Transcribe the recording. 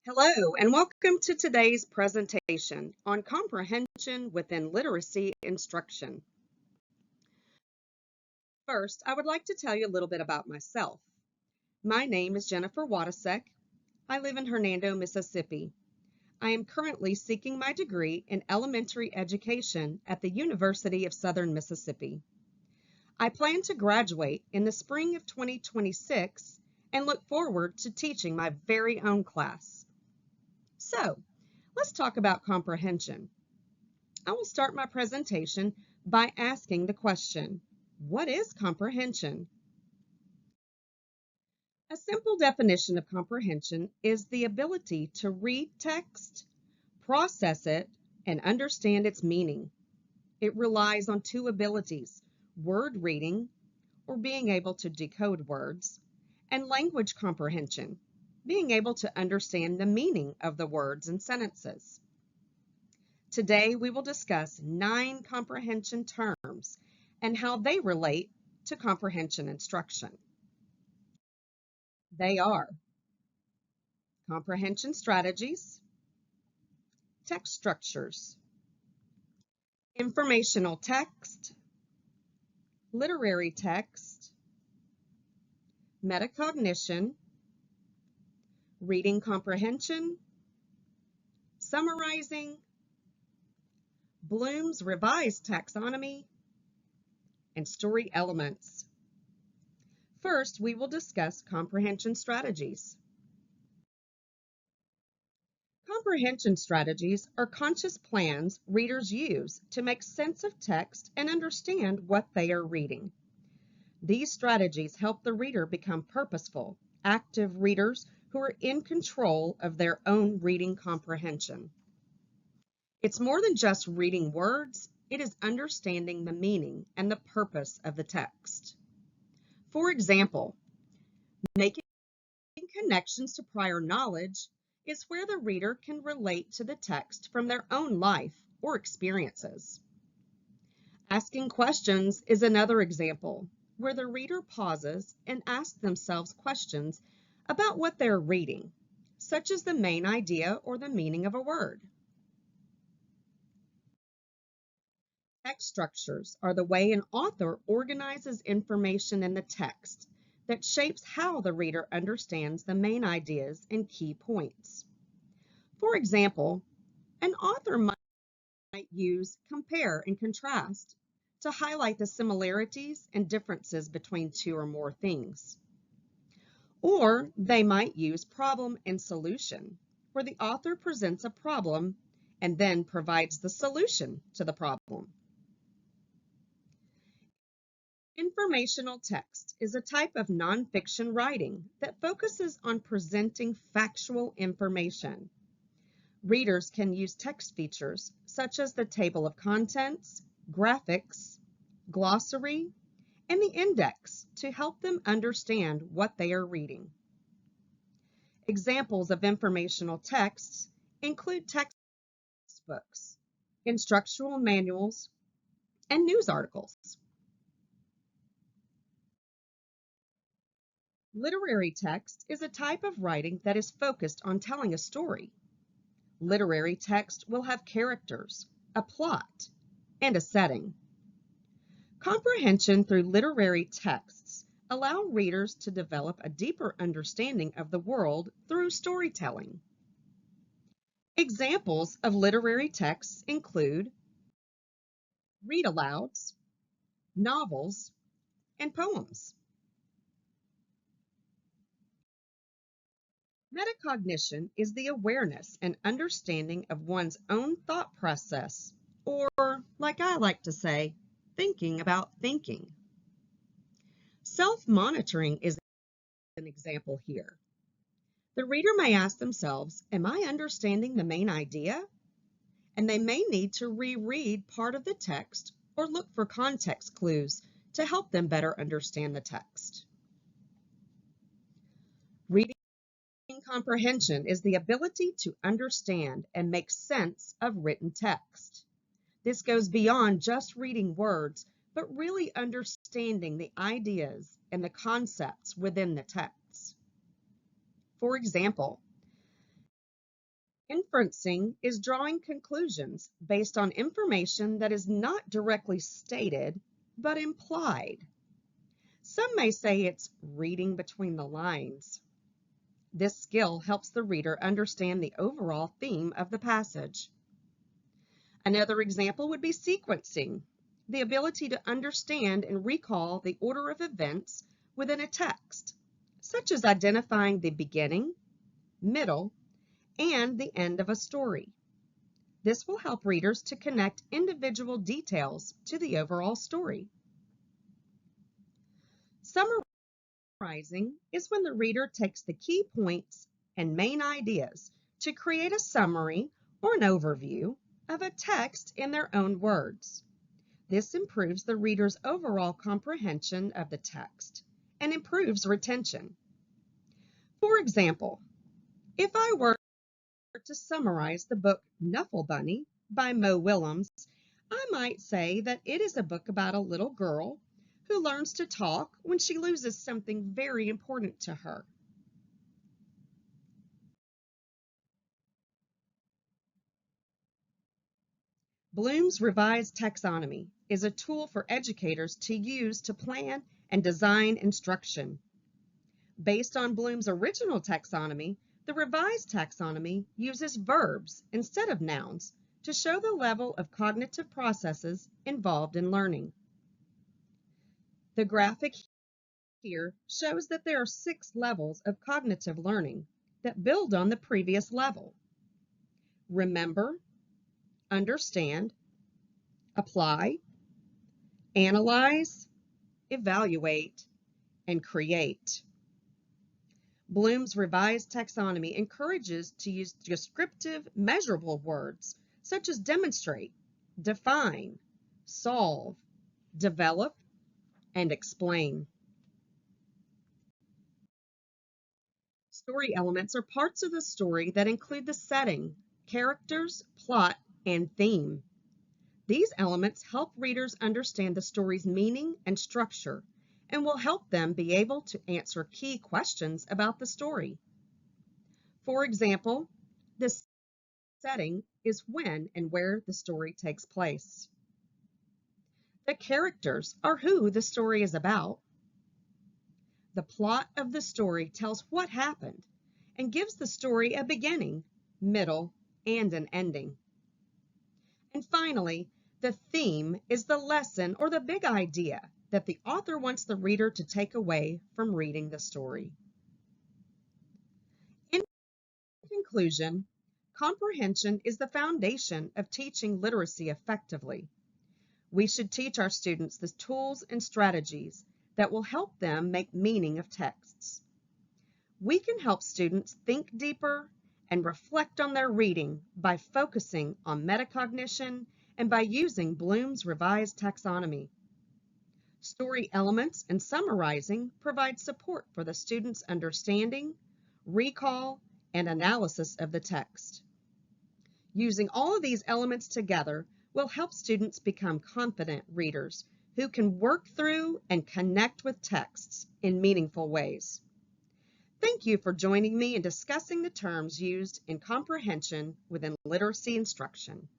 Hello, and welcome to today's presentation on comprehension within literacy instruction. First, I would like to tell you a little bit about myself. My name is Jennifer Wadasek. I live in Hernando, Mississippi. I am currently seeking my degree in elementary education at the University of Southern Mississippi. I plan to graduate in the spring of 2026 and look forward to teaching my very own class. So, let's talk about comprehension. I will start my presentation by asking the question, what is comprehension? A simple definition of comprehension is the ability to read text, process it, and understand its meaning. It relies on two abilities, word reading, or being able to decode words, and language comprehension, being able to understand the meaning of the words and sentences. Today, we will discuss 9 comprehension terms and how they relate to comprehension instruction. They are comprehension strategies, text structures, informational text, literary text, metacognition, reading comprehension, summarizing, Bloom's revised taxonomy, and story elements. First, we will discuss comprehension strategies. Comprehension strategies are conscious plans readers use to make sense of text and understand what they are reading. These strategies help the reader become purposeful, active readers who are in control of their own reading comprehension. It's more than just reading words, it is understanding the meaning and the purpose of the text. For example, making connections to prior knowledge is where the reader can relate to the text from their own life or experiences. Asking questions is another example, where the reader pauses and asks themselves questions about what they're reading, such as the main idea or the meaning of a word. Text structures are the way an author organizes information in the text that shapes how the reader understands the main ideas and key points. For example, an author might use compare and contrast to highlight the similarities and differences between two or more things. Or they might use problem and solution, where the author presents a problem and then provides the solution to the problem. Informational text is a type of nonfiction writing that focuses on presenting factual information. Readers can use text features such as the table of contents, graphics, glossary, and the index to help them understand what they are reading. Examples of informational texts include textbooks, instructional manuals, and news articles. Literary text is a type of writing that is focused on telling a story. Literary text will have characters, a plot, and a setting. Comprehension through literary texts allow readers to develop a deeper understanding of the world through storytelling. Examples of literary texts include read-alouds, novels, and poems. Metacognition is the awareness and understanding of one's own thought process, or, like I like to say, thinking about thinking. Self-monitoring is an example here. The reader may ask themselves, am I understanding the main idea? And they may need to reread part of the text or look for context clues to help them better understand the text. Reading comprehension is the ability to understand and make sense of written text. This goes beyond just reading words, but really understanding the ideas and the concepts within the text. For example, Inferencing is drawing conclusions based on information that is not directly stated, but implied. Some may say it's reading between the lines. This skill helps the reader understand the overall theme of the passage. Another example would be sequencing, the ability to understand and recall the order of events within a text, such as identifying the beginning, middle, and the end of a story. This will help readers to connect individual details to the overall story. Summarizing is when the reader takes the key points and main ideas to create a summary or an overview of a text in their own words. This improves the reader's overall comprehension of the text and improves retention. For example, if I were to summarize the book Knuffle Bunny by Mo Willems, I might say that it is a book about a little girl who learns to talk when she loses something very important to her. Bloom's Revised Taxonomy is a tool for educators to use to plan and design instruction. Based on Bloom's original taxonomy, the revised taxonomy uses verbs instead of nouns to show the level of cognitive processes involved in learning. The graphic here shows that there are 6 levels of cognitive learning that build on the previous level. Remember, understand, apply, analyze, evaluate, and create. Bloom's revised taxonomy encourages to use descriptive, measurable words such as demonstrate, define, solve, develop, and explain. Story elements are parts of the story that include the setting, characters, plot, and theme. These elements help readers understand the story's meaning and structure and will help them be able to answer key questions about the story. For example, the setting is when and where the story takes place. The characters are who the story is about. The plot of the story tells what happened and gives the story a beginning, middle, and an ending. And finally, the theme is the lesson or the big idea that the author wants the reader to take away from reading the story. In conclusion, comprehension is the foundation of teaching literacy effectively. We should teach our students the tools and strategies that will help them make meaning of texts. We can help students think deeper and reflect on their reading by focusing on metacognition and by using Bloom's revised taxonomy. Story elements and summarizing provide support for the student's understanding, recall, and analysis of the text. Using all of these elements together will help students become confident readers who can work through and connect with texts in meaningful ways. Thank you for joining me in discussing the terms used in comprehension within literacy instruction.